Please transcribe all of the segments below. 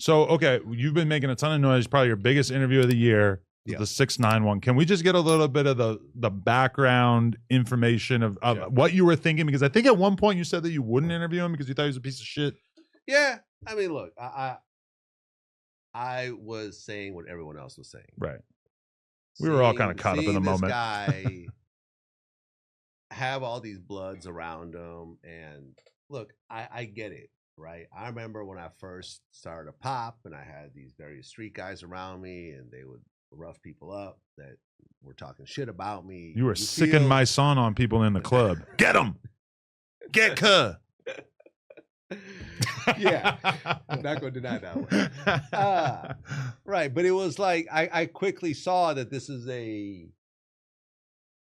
So, okay, you've been making a ton of noise. Probably your biggest interview of the year, Yeah. the 6ix9ine one. Can we just get a little bit of the background information of what you were thinking? Because I think at one point you said that you wouldn't interview him because you thought he was a piece of shit. Yeah, I mean, look, I was saying what everyone else was saying. Right. We were all kind of caught up in the moment. This guy have all these bloods around him, and look, I get it, right? I remember when I first started to pop, and I had these various street guys around me, and they would rough people up that were talking shit about me. You were sicking my son on people in the club. Get him. Get cuh. Yeah, I'm not going to deny that one. Right, but it was like I quickly saw that this is a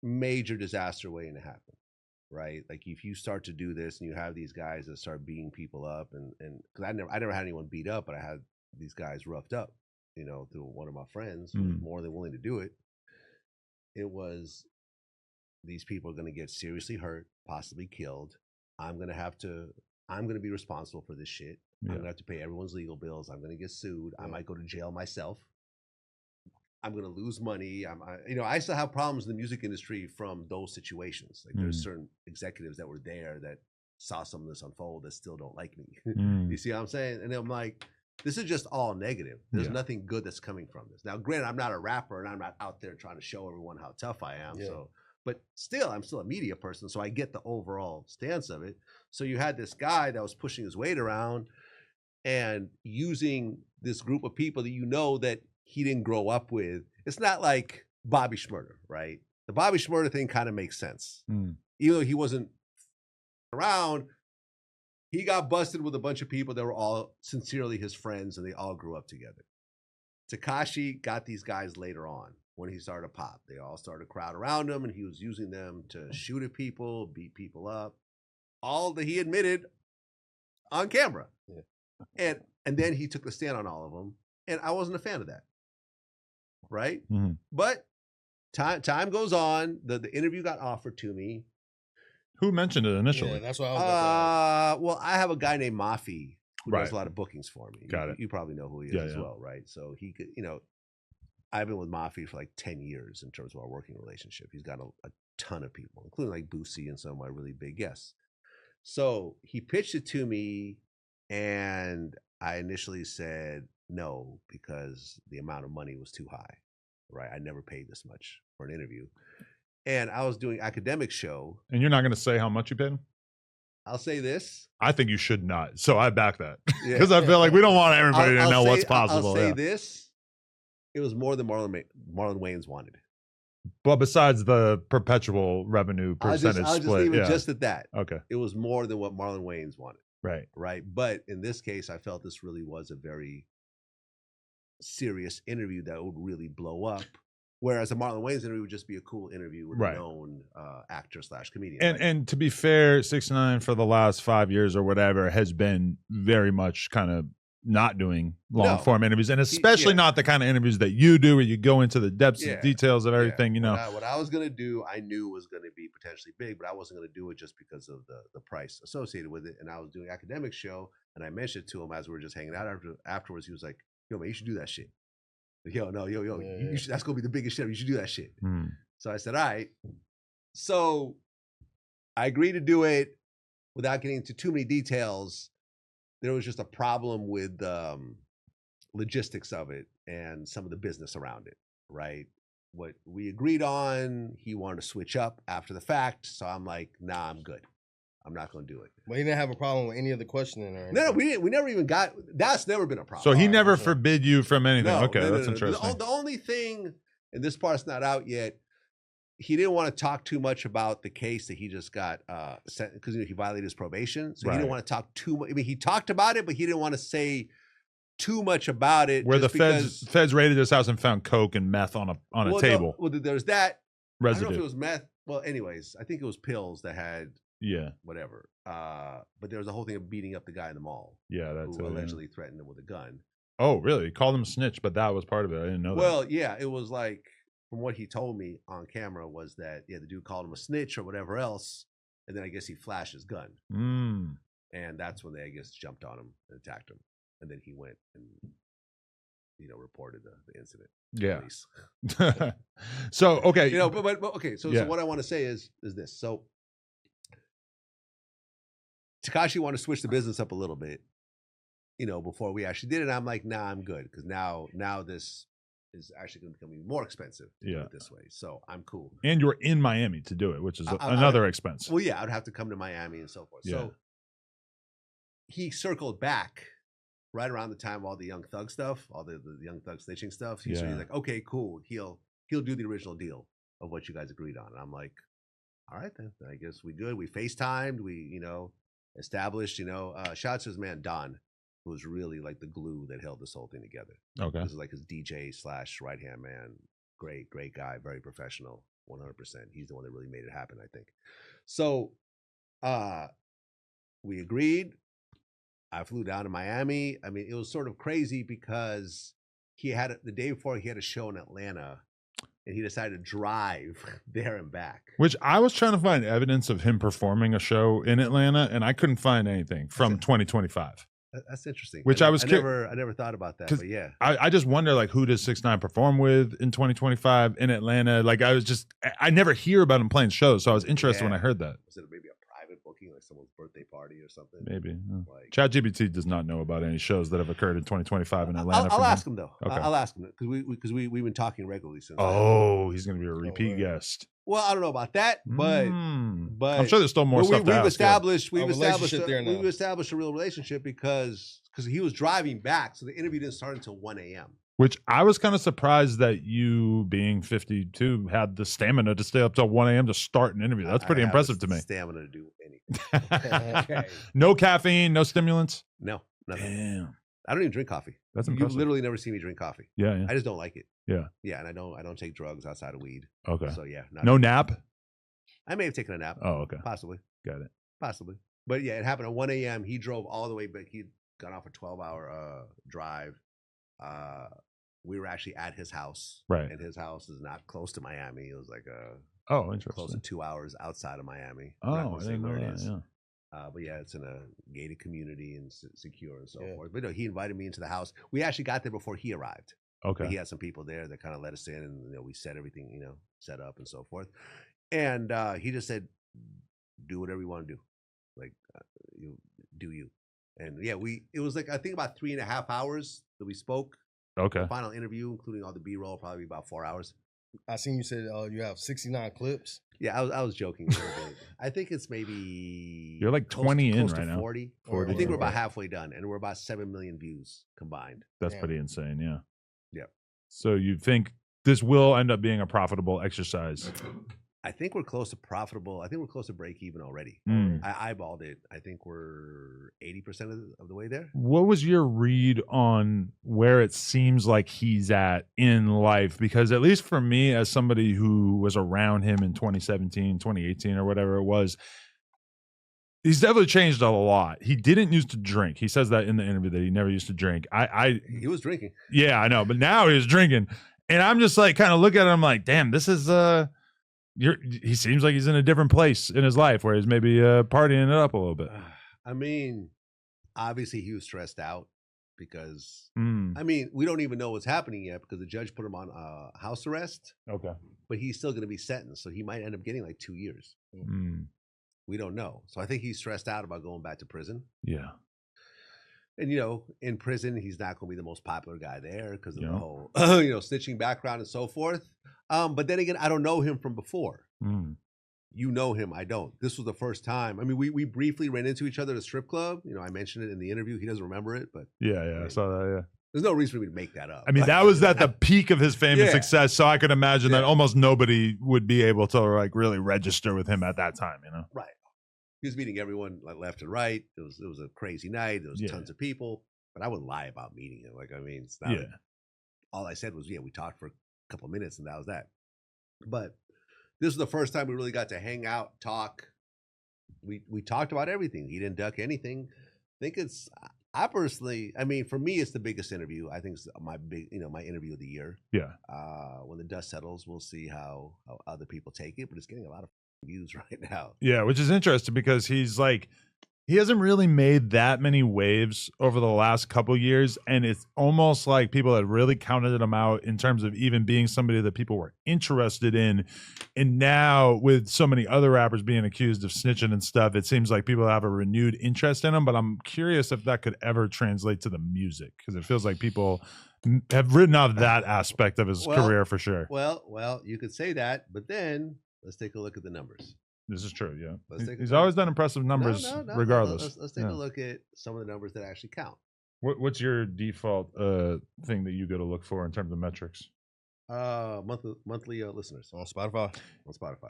major disaster waiting to happen, right? Like if you start to do this and you have these guys that start beating people up, and because I never had anyone beat up, but I had these guys roughed up, you know, through one of my friends who was more than willing to do it. It was these people are going to get seriously hurt, possibly killed. I'm going to be responsible for this shit. I'm going to have to pay everyone's legal bills. I'm going to get sued. I might go to jail myself. I'm going to lose money. I still have problems in the music industry from those situations. Like there's certain executives that were there that saw some of this unfold that still don't like me. You see what I'm saying? And I'm like, this is just all negative. There's nothing good that's coming from this. Now, granted, I'm not a rapper and I'm not out there trying to show everyone how tough I am. So, but still, I'm still a media person. So I get the overall stance of it. So you had this guy that was pushing his weight around and using this group of people that you know that he didn't grow up with. It's not like Bobby Shmurda, right? The Bobby Shmurda thing kind of makes sense. Even though he wasn't around, he got busted with a bunch of people that were all sincerely his friends and they all grew up together. Tekashi got these guys later on when he started to pop. They all started to crowd around him and he was using them to shoot at people, beat people up. All that he admitted on camera. And then he took the stand on all of them. And I wasn't a fan of that. Right? But time goes on. The interview got offered to me. Who mentioned it initially? Yeah, that's what I was about to well, I have a guy named Mafi who does Right. a lot of bookings for me. Got it. You probably know who he is as well, right? So he could, I've been with Mafi for like 10 years in terms of our working relationship. He's got a ton of people, including like Boosie and some of my really big guests. So he pitched it to me, and I initially said no because the amount of money was too high, right? I never paid this much for an interview. And I was doing academic show. And you're not going to say how much you paid him? I'll say this. I think you should not. So I back that. Because I feel like we don't want everybody to know what's possible. I'll say this. It was more than Marlon Wayans wanted. But besides the perpetual revenue percentage I'll just split. leave it just at that. Okay. It was more than what Marlon Wayans wanted. Right. Right. But in this case, I felt this really was a very serious interview that would really blow up. Whereas a Marlon Wayans interview would just be a cool interview with a known actor / comedian. And to be fair, 6ix9ine for the last 5 years or whatever has been very much kind of not doing long form interviews, and especially not the kind of interviews that you do where you go into the depths and details of everything. What I was gonna do, I knew was gonna be potentially big, but I wasn't gonna do it just because of the price associated with it. And I was doing an academic show, and I mentioned it to him as we were just hanging out afterwards. He was like, "Yo, man, you should do that shit." You should, that's gonna be the biggest shit. You should do that shit. So I said, all right. So I agreed to do it without getting into too many details. There was just a problem with logistics of it and some of the business around it, right? What we agreed on, he wanted to switch up after the fact. So I'm like, nah, I'm good. I'm not going to do it. But he didn't have a problem with any of the questioning or anything. No, we didn't. We never even got. That's never been a problem. So he never forbid you from anything. No, okay, no, that's interesting. The only thing, and this part's not out yet, he didn't want to talk too much about the case that he just got sent because he violated his probation. So he didn't want to talk too much. I mean, he talked about it, but he didn't want to say too much about it. Where the feds raided his house and found coke and meth on a table. Well, there's that residue. I don't know if it was meth. Well, anyways, I think it was pills that had whatever. But there was a whole thing of beating up the guy in the mall. Yeah, that's who allegedly threatened him with a gun. Oh, really? He called him a snitch, but that was part of it. I didn't know that. Well, yeah, it was like, from what he told me on camera was that, the dude called him a snitch or whatever else. And then I guess he flashed his gun. And that's when they, I guess, jumped on him and attacked him. and then he went and reported the incident. Yeah. So okay, but okay. So what I want to say is this. So Tekashi wanted to switch the business up a little bit, before we actually did it. I'm like, nah, I'm good, because now this is actually going to become even more expensive to do it this way. So I'm cool. And you're in Miami to do it, which is another expense. Well, yeah, I'd have to come to Miami and so forth. Yeah. So he circled back right around the time of all the Young Thug stuff, all the Young Thug snitching stuff. So he's like, okay, cool. He'll do the original deal of what you guys agreed on. And I'm like, all right, then I guess we good. We FaceTimed. We, established, shout out to his man, Don, who was really like the glue that held this whole thing together. Okay. This is like his DJ / right-hand man. Great guy, very professional, 100%. He's the one that really made it happen, I think. So we agreed. I flew down to Miami. I mean, it was sort of crazy because the day before he had a show in Atlanta, and he decided to drive there and back. Which I was trying to find evidence of him performing a show in Atlanta, and I couldn't find anything from 2025. That's interesting. Which I never thought about that, but yeah. I just wonder, like, who does 6ix9ine perform with in 2025 in Atlanta? Like, I never hear about him playing shows, so I was interested when I heard that. Was it maybe a private booking, like someone's birthday party or something? Maybe. Like, ChatGPT does not know about any shows that have occurred in 2025 in Atlanta. I'll ask him though. Okay. I'll ask him because we've been talking regularly since. Oh, he's going to be a repeat guest. Well, I don't know about that, but I'm sure there's still more stuff. We've established a real relationship because he was driving back, so the interview didn't start until 1 a.m. Which I was kind of surprised that you, being 52, had the stamina to stay up till 1 a.m. to start an interview. That's pretty impressive to me. Stamina to do anything. Okay. No caffeine, no stimulants. No, nothing. Damn. I don't even drink coffee. That's impressive. You've literally never seen me drink coffee. Yeah. I just don't like it. Yeah. Yeah, and I don't take drugs outside of weed. Okay. So yeah. No nap? I may have taken a nap. Oh, okay. Possibly. Got it. Possibly. But yeah, it happened at 1 a.m. He drove all the way back. He'd gone off a 12-hour drive. We were actually at his house. Right. And his house is not close to Miami. It was like interesting. Close to 2 hours outside of Miami. Oh, I didn't know that. Yeah. But yeah, it's in a gated community and secure and so forth. But no, he invited me into the house. We actually got there before he arrived. Okay. But he had some people there that kind of let us in, and we set everything, set up and so forth. And he just said, "Do whatever you want to do, like you do you." And yeah, it was like I think about 3.5 hours that we spoke. Okay. The final interview, including all the B-roll, probably about 4 hours. I seen you said you have 69 clips. Yeah, I was joking. I think it's maybe you're like 20 close in right now. 40. I think we're about halfway done, and we're about 7 million views combined. That's pretty insane. Yeah. Yeah. So you think this will end up being a profitable exercise? I think we're close to profitable. I think we're close to break even already. I eyeballed it. I think we're 80% of the way there. What was your read on where it seems like he's at in life? Because at least for me, as somebody who was around him in 2017, 2018 or whatever it was, he's definitely changed a lot. He didn't used to drink. He says that in the interview that he never used to drink. He was drinking. Yeah, I know. But now he's drinking. And I'm just like kind of look at him like, damn, this is he seems like he's in a different place in his life where he's maybe partying it up a little bit. I mean, obviously he was stressed out because I mean, we don't even know what's happening yet because the judge put him on house arrest. Okay. But he's still going to be sentenced, so he might end up getting like 2 years. We don't know. So I think he's stressed out about going back to prison. Yeah. And, in prison, he's not going to be the most popular guy there because of the whole, snitching background and so forth. But then again, I don't know him from before. You know him, I don't. This was the first time. I mean, we briefly ran into each other at a strip club. I mentioned it in the interview. He doesn't remember it, but yeah, I saw that. Yeah, there's no reason for me to make that up. I mean, that was at the peak of his fame and success, so I could imagine that almost nobody would be able to like really register with him at that time. Right. He was meeting everyone like left and right. It was a crazy night. There was tons of people, but I wouldn't lie about meeting him. Like, I mean, it's not. Like, all I said was, we talked for a couple of minutes, and that was that. But this was the first time we really got to hang out, talk. We talked about everything. He didn't duck anything. I think I personally, I mean, for me, it's the biggest interview. I think it's my my interview of the year. Yeah. When the dust settles, we'll see how other people take it, but it's getting a lot of views right now. Yeah, which is interesting because he's like he hasn't really made that many waves over the last couple years, and it's almost like people had really counted him out in terms of even being somebody that people were interested in. And now with so many other rappers being accused of snitching and stuff, it seems like people have a renewed interest in him. But I'm curious if that could ever translate to the music, because it feels like people have written off that aspect of his career for sure. Well, you could say that, but then let's take a look at the numbers. This is true, yeah. He's always done impressive numbers, regardless. Let's take a look at some of the numbers that actually count. What's your default thing that you go to look for in terms of metrics? Monthly listeners on Spotify.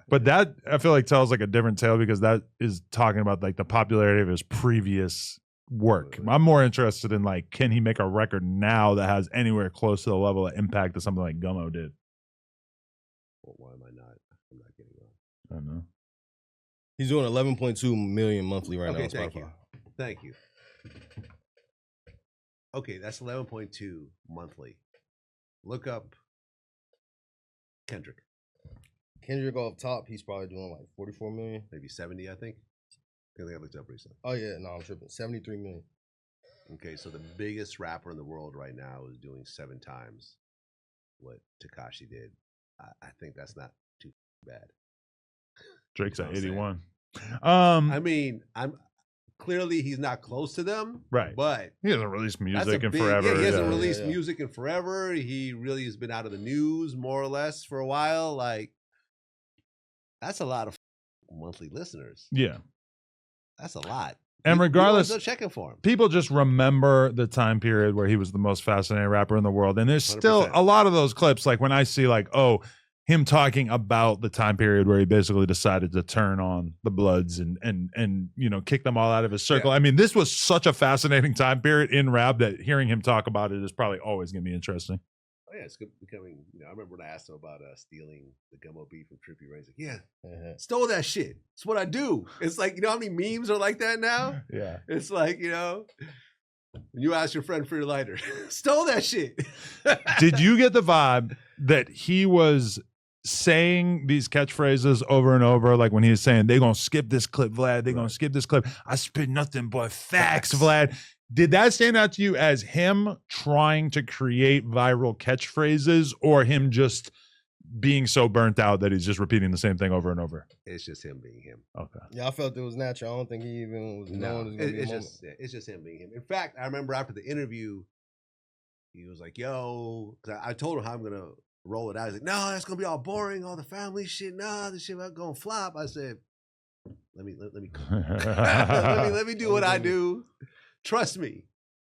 But that, I feel like, tells like a different tale, because that is talking about like the popularity of his previous work. I'm more interested in like, can he make a record now that has anywhere close to the level of impact that something like Gummo did? Well, why am I not? I'm not getting on. I don't know. He's doing 11.2 million monthly right now on Spotify. Thank you. Okay, that's 11.2 monthly. Look up Kendrick. Kendrick off top, he's probably doing like 44 million. Maybe 70, I think. I think I looked up recently. Oh, yeah, no, I'm tripping. 73 million. Okay, so the biggest rapper in the world right now is doing 7 times what Tekashi did. I think that's not too bad. Drake's at 81. I mean, clearly he's not close to them, right? But he hasn't released music in forever. Yeah, he hasn't released music in forever. He really has been out of the news more or less for a while. Like, that's a lot of monthly listeners. Yeah, that's a lot. And regardless, still checking for him. People just remember the time period where he was the most fascinating rapper in the world, and there's still 100%. A lot of those clips. Like when I see like, oh, him talking about the time period where he basically decided to turn on the Bloods and you know, kick them all out of his circle. Yeah. I mean, this was such a fascinating time period in rap that hearing him talk about it is probably always going to be interesting. Oh yeah, it's becoming. You know, I remember when I asked him about stealing the Gummo beat from Trippie Redd. He's like, "Yeah, stole that shit. It's what I do." It's like, you know how many memes are like that now? Yeah, it's like, you know, when you ask your friend for your lighter, stole that shit. Did you get the vibe that he was saying these catchphrases over and over, like when he was saying, "They're gonna skip this clip, Vlad, they're gonna skip this clip, I spit nothing but facts, Vlad"? Did that stand out to you as him trying to create viral catchphrases, or him just being so burnt out that he's just repeating the same thing over and over? It's just him being him. Okay. Yeah, I felt it was natural. I don't think he even was known. It's just him being him. In fact, I remember after the interview, he was like, "Yo," because I told him how I'm gonna roll it out. He's like, "No, that's gonna be all boring, all the family shit. Nah, this shit not gonna flop." I said, let me let me do what I do. Trust me.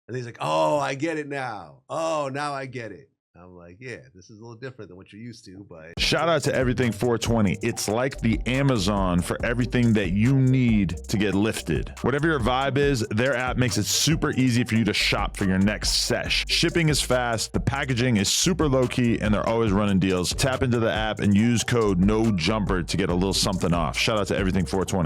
And he's like, "Oh, I get it now. Oh, now I get it." I'm like, yeah, this is a little different than what you're used to, but... Shout out to Everything 420. It's like the Amazon for everything that you need to get lifted. Whatever your vibe is, their app makes it super easy for you to shop for your next sesh. Shipping is fast, the packaging is super low-key, and they're always running deals. Tap into the app and use code NOJUMPER to get a little something off. Shout out to Everything 420.